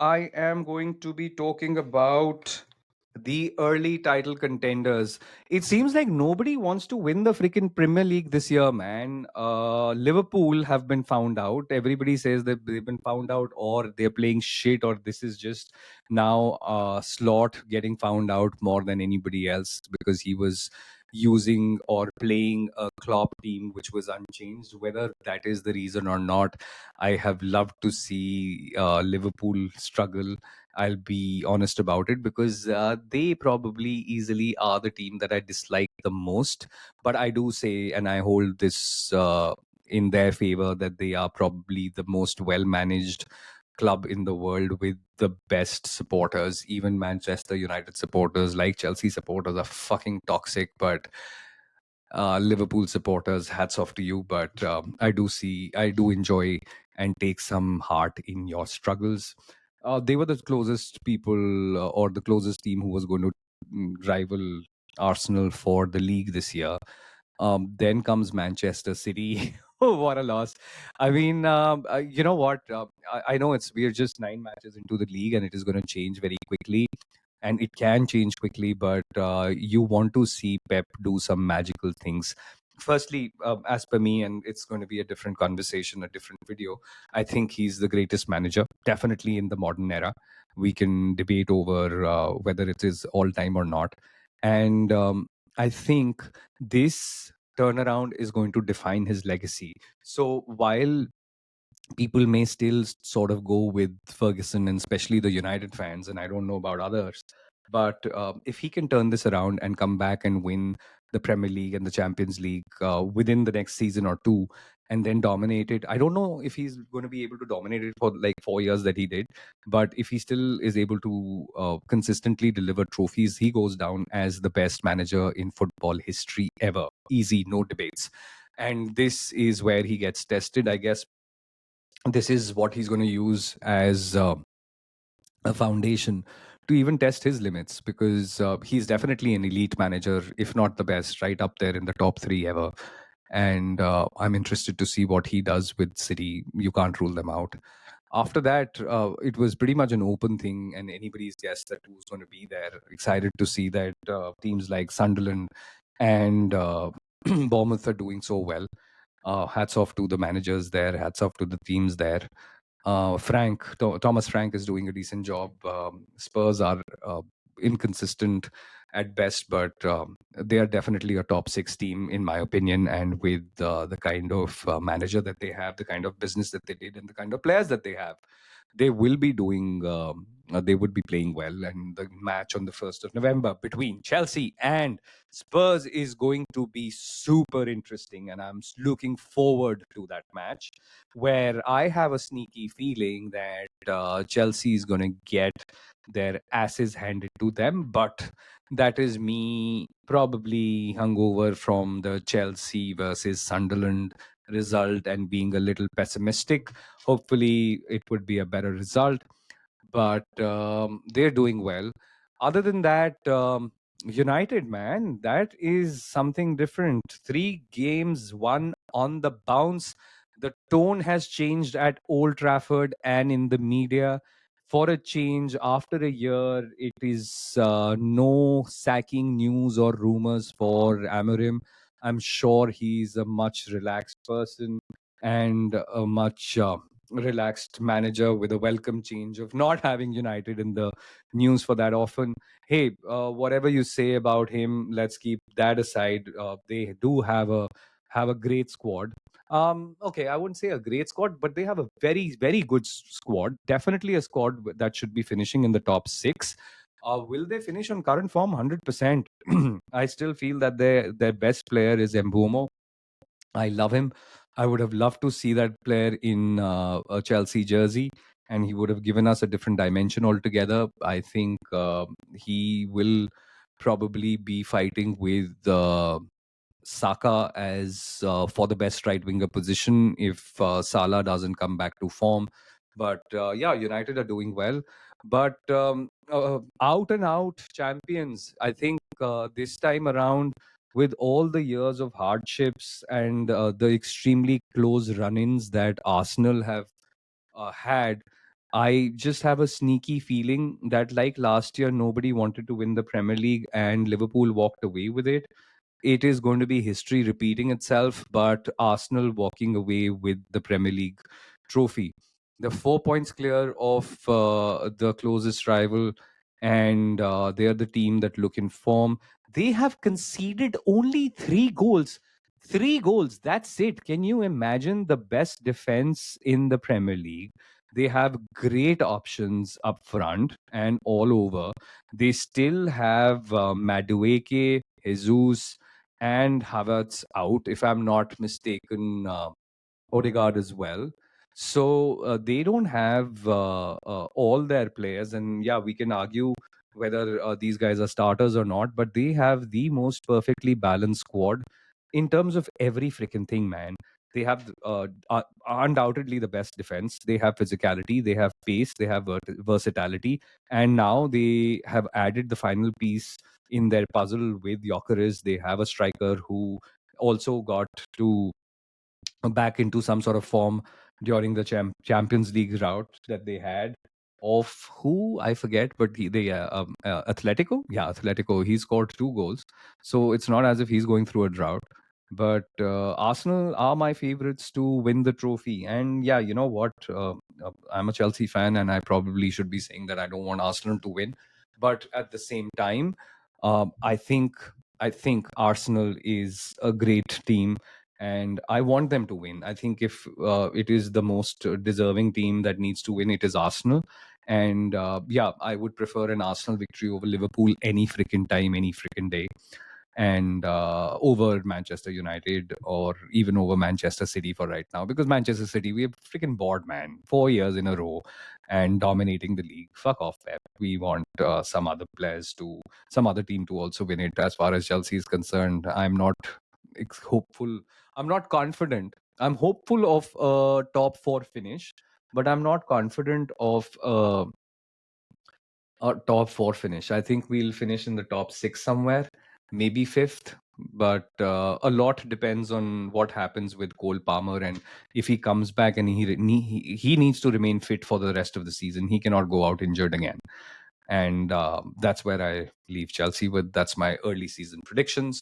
I am going to be talking about the early title contenders. It seems like nobody wants to win the freaking Premier League this year, man. Liverpool have been found out. Everybody says that they've been found out, or they're playing shit, or this is just now Slot getting found out more than anybody else because he was using or playing a Klopp team which was unchanged. Whether that is the reason or not, I have loved to see Liverpool struggle. I'll be honest about it because they probably easily are the team that I dislike the most. But I do say, and I hold this in their favor, that they are probably the most well managed club in the world with the best supporters. Even Manchester United supporters, like Chelsea supporters, are fucking toxic. But Liverpool supporters, hats off to you. But I do enjoy and take some heart in your struggles. They were the closest people or the closest team who was going to rival Arsenal for the league this year. Then comes Manchester City. Oh, what a loss! I mean, you know what? I know we're just 9 matches into the league, and it is going to change very quickly, and it can change quickly. But you want to see Pep do some magical things. Firstly, as per me, and it's going to be a different conversation, a different video. I think he's the greatest manager, definitely in the modern era. We can debate over whether it is all time or not, and I think this turnaround is going to define his legacy. So while people may still sort of go with Ferguson, and especially the United fans, and I don't know about others, but if he can turn this around and come back and win the Premier League and the Champions League within the next season or two, and then dominate it, I don't know if he's going to be able to dominate it for like 4 years that he did, but if he still is able to consistently deliver trophies, he goes down as the best manager in football history ever. Easy, no debates. And this is where he gets tested, I guess. This is what he's going to use as a foundation to even test his limits, because he's definitely an elite manager, if not the best, right up there in the top three ever. And I'm interested to see what he does with City. You can't rule them out. After that, it was pretty much an open thing, and anybody's guess that who's going to be there. Excited to see that teams like Sunderland and Bournemouth are doing so well. Hats off to the managers there. Hats off to the teams there. Thomas Frank is doing a decent job. Spurs are inconsistent at best, but they are definitely a top six team in my opinion. And with the kind of manager that they have, the kind of business that they did, and the kind of players that they have, they will be doing. They would be playing well. And the match on the 1st of November between Chelsea and Spurs is going to be super interesting, and I'm looking forward to that match, where I have a sneaky feeling that Chelsea is going to get their asses handed to them. But that is me probably hungover from the Chelsea versus Sunderland result and being a little pessimistic. Hopefully, it would be a better result, but they're doing well. Other than that, United, man, that is something different. 3 games, one on the bounce. The tone has changed at Old Trafford and in the media. For a change, after a year, it is no sacking news or rumors for Amorim. I'm sure he's a much relaxed person and a much relaxed manager with a welcome change of not having United in the news for that often. Hey, whatever you say about him, let's keep that aside. They do have a great squad. Okay, I wouldn't say a great squad, but they have a very, very good squad. Definitely a squad that should be finishing in the top six. Will they finish on current form? 100%. I still feel that their best player is Mbumo. I love him. I would have loved to see that player in a Chelsea jersey, and he would have given us a different dimension altogether. I think he will probably be fighting with Saka as for the best right winger position if Salah doesn't come back to form. But yeah, United are doing well. But out and out champions, I think this time around, with all the years of hardships and the extremely close run ins that Arsenal have had, I just have a sneaky feeling that, like last year, nobody wanted to win the Premier League and Liverpool walked away with it. It is going to be history repeating itself, but Arsenal walking away with the Premier League trophy. They're 4 points clear of the closest rival, and they're the team that look in form. They have conceded only 3 goals. 3 goals, that's it. Can you imagine the best defense in the Premier League? They have great options up front and all over. They still have Madueke, Jesus, and Havertz out, if I'm not mistaken, Odegaard as well. So they don't have all their players, and yeah, we can argue whether these guys are starters or not, but they have the most perfectly balanced squad in terms of every freaking thing, man. They have undoubtedly the best defense. They have physicality, they have pace, they have versatility, and now they have added the final piece in their puzzle with Gyökeres. They have a striker who also got to back into some sort of form during the Champions League route that they had. Of who I forget, but Atletico, yeah, Atletico. He scored 2 goals, so it's not as if he's going through a drought. But Arsenal are my favorites to win the trophy, and yeah, you know what? I'm a Chelsea fan, and I probably should be saying that I don't want Arsenal to win, but at the same time, I think Arsenal is a great team and I want them to win. I think if it is the most deserving team that needs to win, it is Arsenal. And yeah, I would prefer an Arsenal victory over Liverpool any freaking time, any freaking day, and over Manchester United or even over Manchester City for right now. Because Manchester City, we have freaking bored, man, 4 years in a row and dominating the league. Fuck off, Pep. We want some other team to also win it. As far as Chelsea is concerned, I'm not hopeful. I'm not confident. I'm hopeful of a top four finish, but I'm not confident of a top four finish. I think we'll finish in the top six somewhere, maybe fifth. But a lot depends on what happens with Cole Palmer and if he comes back and he needs to remain fit for the rest of the season. He cannot go out injured again, and that's where I leave Chelsea with. That's my early season predictions.